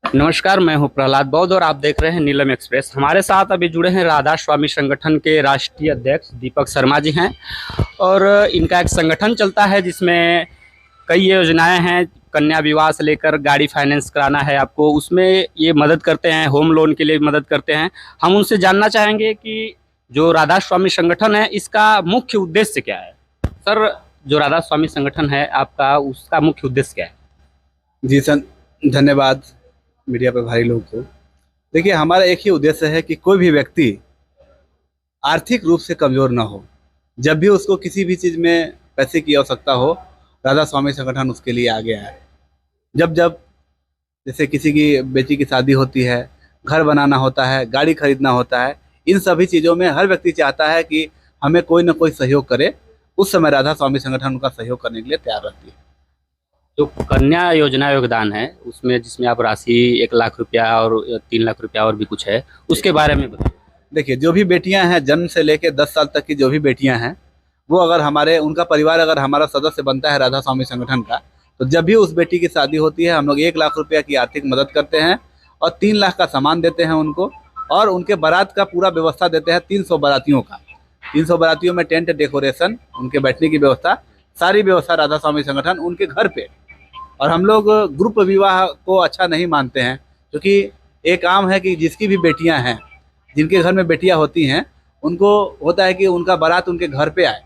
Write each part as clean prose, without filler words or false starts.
नमस्कार, मैं हूं प्रहलाद बौद्ध और आप देख रहे हैं नीलम एक्सप्रेस। हमारे साथ अभी जुड़े हैं राधा स्वामी संगठन के राष्ट्रीय अध्यक्ष दीपक शर्मा जी हैं। और इनका एक संगठन चलता है जिसमें कई योजनाएं हैं। कन्या विवाह से लेकर गाड़ी फाइनेंस कराना है आपको, उसमें ये मदद करते हैं। होम लोन के लिए मदद करते हैं। हम उनसे जानना चाहेंगे कि जो राधा स्वामी संगठन है इसका मुख्य उद्देश्य क्या है। सर, जो राधा स्वामी संगठन है आपका, उसका मुख्य उद्देश्य क्या है? जी सर, धन्यवाद मीडिया पर भाई लोग को। देखिए, हमारा एक ही उद्देश्य है कि कोई भी व्यक्ति आर्थिक रूप से कमज़ोर ना हो। जब भी उसको किसी भी चीज़ में पैसे की आवश्यकता हो, राधा स्वामी संगठन उसके लिए आगे आए। जब जब जैसे किसी की बेटी की शादी होती है, घर बनाना होता है, गाड़ी खरीदना होता है, इन सभी चीज़ों में हर व्यक्ति चाहता है कि हमें कोई ना कोई सहयोग करे। उस समय राधा स्वामी संगठन उनका सहयोग करने के लिए तैयार रहती है। जो कन्या योजना योगदान है उसमें, जिसमें आप राशि 1 लाख रुपया और 3 लाख रुपया और भी कुछ है, उसके बारे में बताइए। देखिए, जो भी बेटियां हैं, जन्म से लेकर 10 साल तक की जो भी बेटियां हैं, वो अगर उनका परिवार अगर हमारा सदस्य बनता है राधा स्वामी संगठन का, तो जब भी उस बेटी की शादी होती है हम लोग 1 लाख रुपया की आर्थिक मदद करते हैं और 3 लाख का सामान देते हैं उनको। और उनके बारात का पूरा व्यवस्था देते हैं। 300 बारातियों का, 300 बारातियों में टेंट डेकोरेशन, उनके बैठने की व्यवस्था, सारी व्यवस्था राधा स्वामी संगठन उनके घर पे। और हम लोग ग्रुप विवाह को अच्छा नहीं मानते हैं, क्योंकि एक आम है कि जिसकी भी बेटियां हैं, जिनके घर में बेटियां होती हैं, उनको होता है कि उनका बारात उनके घर पे आए।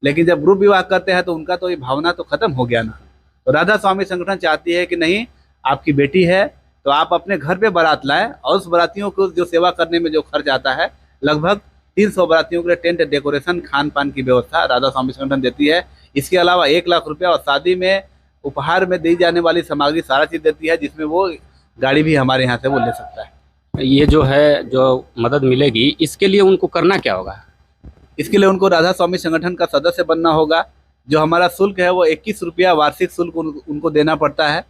लेकिन जब ग्रुप विवाह करते हैं तो उनका तो ये भावना तो खत्म हो गया ना। तो राधा स्वामी संगठन चाहती है कि नहीं, आपकी बेटी है तो आप अपने घर पे बारात लाएं। और उस बारातियों को जो सेवा करने में जो खर्च आता है, लगभग 300 बारातियों के लिए टेंट डेकोरेशन, खान पान की व्यवस्था राधा स्वामी संगठन देती है। इसके अलावा 1 लाख रुपया और शादी में उपहार में दी जाने वाली सामग्री सारा चीज़ देती है, जिसमें वो गाड़ी भी हमारे यहाँ से वो ले सकता है। ये जो है, जो मदद मिलेगी, इसके लिए उनको करना क्या होगा? इसके लिए उनको राधा स्वामी संगठन का सदस्य बनना होगा। जो हमारा शुल्क है वो 21 रुपया वार्षिक शुल्क उनको देना पड़ता है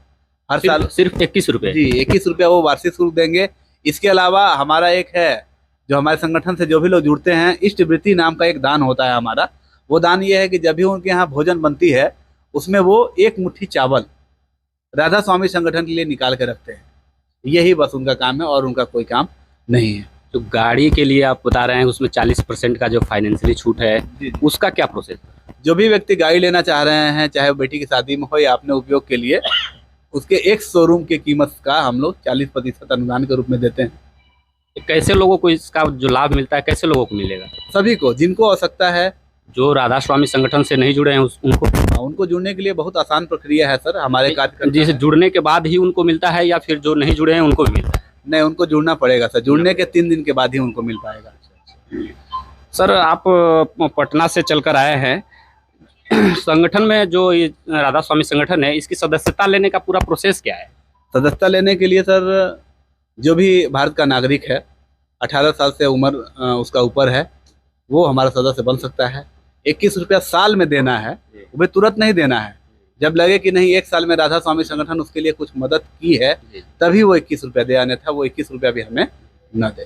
हर साल। सिर्फ 21 रुपये? जी, 21 रुपया वो वार्षिक शुल्क देंगे। इसके अलावा हमारा एक है, जो हमारे संगठन से जो भी लोग जुड़ते हैं, इष्टवृत्ति नाम का एक दान होता है हमारा। वो दान ये है कि जब भी उनके यहाँ भोजन बनती है, उसमें वो 1 मुट्ठी चावल राधा स्वामी संगठन के लिए निकाल के रखते हैं। यही बस उनका काम है और उनका कोई काम नहीं है। तो गाड़ी के लिए आप बता रहे हैं उसमें 40% का जो फाइनेंशियली छूट है, उसका क्या प्रोसेस? जो भी व्यक्ति गाड़ी लेना चाह रहे हैं, चाहे वो बेटी की शादी में हो या अपने उपयोग के लिए, उसके एक शोरूम की कीमत का हम लोग 40% अनुदान के रूप में देते हैं। कैसे लोगों को इसका जो लाभ मिलता है, कैसे लोगों को मिलेगा? सभी को, जिनको आवश्यकता है। जो राधा स्वामी संगठन से नहीं जुड़े हैं उनको जुड़ने के लिए बहुत आसान प्रक्रिया है सर। हमारे कार्यक्रम जैसे जुड़ने के बाद ही उनको मिलता है, या फिर जो नहीं जुड़े हैं उनको भी मिलता है? नहीं, उनको जुड़ना पड़ेगा सर। जुड़ने के 3 दिन के बाद ही उनको मिल पाएगा। सर, आप पटना से चलकर आए हैं। संगठन में जो ये राधा स्वामी संगठन है, इसकी सदस्यता लेने का पूरा प्रोसेस क्या है? सदस्यता लेने के लिए सर, जो भी भारत का नागरिक है, 18 साल से उम्र उसका ऊपर है, वो हमारा सदस्य बन सकता है। 21 रुपया साल में देना है, वो तुरंत नहीं देना है। जब लगे कि नहीं, 1 साल में राधा स्वामी संगठन उसके लिए कुछ मदद की है, तभी वो 21 रुपया दे, अन्यथा वो 21 रुपया भी हमें न दे।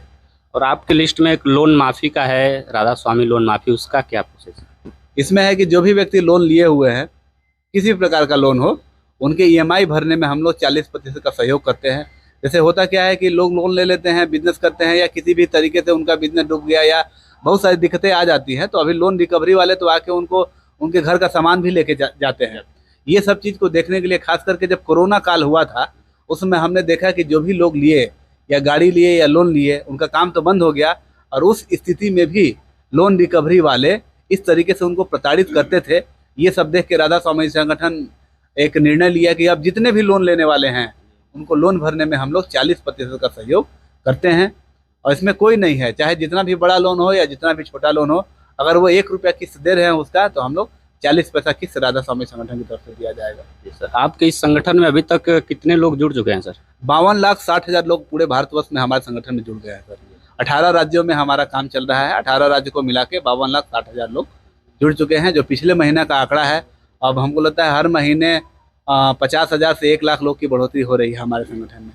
और आपकी लिस्ट में एक लोन माफ़ी का है, राधा स्वामी लोन माफ़ी, उसका क्या प्रोसेस है? इसमें है कि जो भी व्यक्ति लोन लिए हुए हैं, किसी भी प्रकार का लोन हो, उनके EMI भरने में हम लोग 40% का सहयोग करते हैं। जैसे होता क्या है कि लोग लोन ले लेते हैं, बिजनेस करते हैं, या किसी भी तरीके से उनका बिजनेस डूब गया या बहुत सारी दिक्कतें आ जाती हैं, तो अभी लोन रिकवरी वाले तो आके उनको उनके घर का सामान भी लेके जाते हैं। ये सब चीज़ को देखने के लिए, खास करके जब कोरोना काल हुआ था, उसमें हमने देखा कि जो भी लोग लिए, या गाड़ी लिए या लोन लिए, उनका काम तो बंद हो गया। और उस स्थिति में भी लोन रिकवरी वाले इस तरीके से उनको प्रताड़ित करते थे। ये सब देख के राधा स्वामी संगठन एक निर्णय लिया कि अब जितने भी लोन लेने वाले हैं, उनको लोन भरने में हम लोग 40% का सहयोग करते हैं। और इसमें कोई नहीं है, चाहे जितना भी बड़ा लोन हो या जितना भी छोटा लोन हो, अगर वो 1 रुपया किस्त दे रहे हैं उसका, तो हम लोग 40 पैसा किस्त राधा स्वामी संगठन की तरफ से दिया जाएगा। सर, आपके इस संगठन में अभी तक कितने लोग जुड़ चुके हैं सर? 52,60,000 लोग पूरे भारतवर्ष में हमारे संगठन में जुड़ गए हैं सर। 18 राज्यों में हमारा काम चल रहा है। 18 राज्य को मिला के 52,60,000 लोग जुड़ चुके हैं, जो पिछले महीने का आंकड़ा है। अब हमको लगता है हर महीने 50,000 से 1 लाख लोग की बढ़ोतरी हो रही है हमारे संगठन में।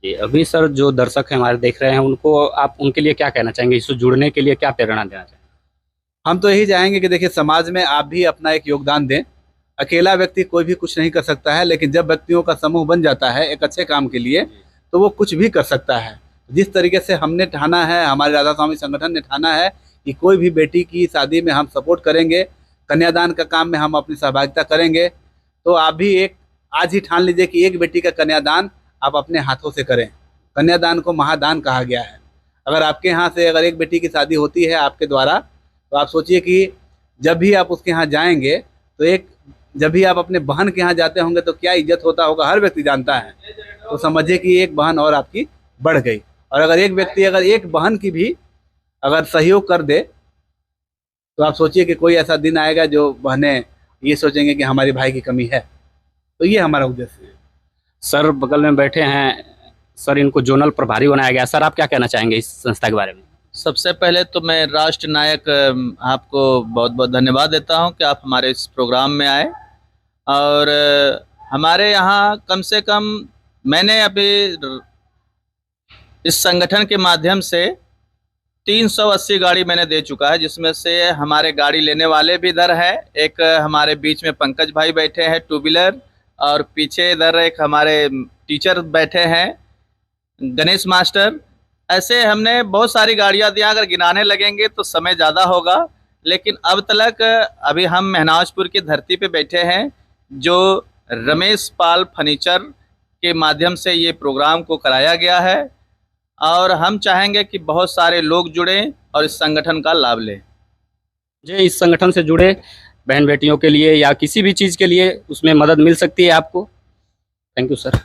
अभी सर, जो दर्शक हैं हमारे देख रहे हैं, उनको आप उनके लिए क्या कहना चाहेंगे? इससे जुड़ने के लिए क्या प्रेरणा देना चाहेंगे? हम तो यही चाहेंगे कि देखिए, समाज में आप भी अपना एक योगदान दें। अकेला व्यक्ति कोई भी कुछ नहीं कर सकता है, लेकिन जब व्यक्तियों का समूह बन जाता है एक अच्छे काम के लिए तो वो कुछ भी कर सकता है। जिस तरीके से हमने ठाना है, हमारे राधा स्वामी संगठन ने ठाना है कि कोई भी बेटी की शादी में हम सपोर्ट करेंगे, कन्यादान का काम में हम अपनी सहभागिता करेंगे, तो आप भी एक आज ही ठान लीजिए कि एक बेटी का कन्यादान आप अपने हाथों से करें। कन्यादान को महादान कहा गया है। अगर आपके यहाँ से अगर एक बेटी की शादी होती है आपके द्वारा, तो आप सोचिए कि जब भी आप उसके यहाँ जाएंगे तो जब भी आप अपने बहन के यहाँ जाते होंगे तो क्या इज्जत होता होगा, हर व्यक्ति जानता है। तो समझिए कि एक बहन और आपकी बढ़ गई। और अगर एक व्यक्ति अगर एक बहन की भी अगर सहयोग कर दे तो आप सोचिए कि कोई ऐसा दिन आएगा जो बहनें ये सोचेंगे कि हमारे भाई की कमी है। तो ये हमारा उद्देश्य है। सर बगल में बैठे हैं सर, इनको जोनल प्रभारी बनाया गया। सर आप क्या कहना चाहेंगे इस संस्था के बारे में? सबसे पहले तो मैं राष्ट्र नायक आपको बहुत बहुत धन्यवाद देता हूं कि आप हमारे इस प्रोग्राम में आए। और हमारे यहाँ कम से कम मैंने अभी इस संगठन के माध्यम से 380 गाड़ी मैंने दे चुका है, जिसमें से हमारे गाड़ी लेने वाले भी इधर है। एक हमारे बीच में पंकज भाई बैठे हैं टू व्हीलर, और पीछे इधर एक हमारे टीचर बैठे हैं गणेश मास्टर। ऐसे हमने बहुत सारी गाड़ियां दी। अगर गिनाने लगेंगे तो समय ज़्यादा होगा, लेकिन अब तक अभी हम महनाजपुर की धरती पे बैठे हैं, जो रमेश पाल फर्नीचर के माध्यम से ये प्रोग्राम को कराया गया है। और हम चाहेंगे कि बहुत सारे लोग जुड़ें और इस संगठन का लाभ लें। जी, इस संगठन से जुड़े बहन बेटियों के लिए या किसी भी चीज़ के लिए उसमें मदद मिल सकती है आपको। Thank you sir.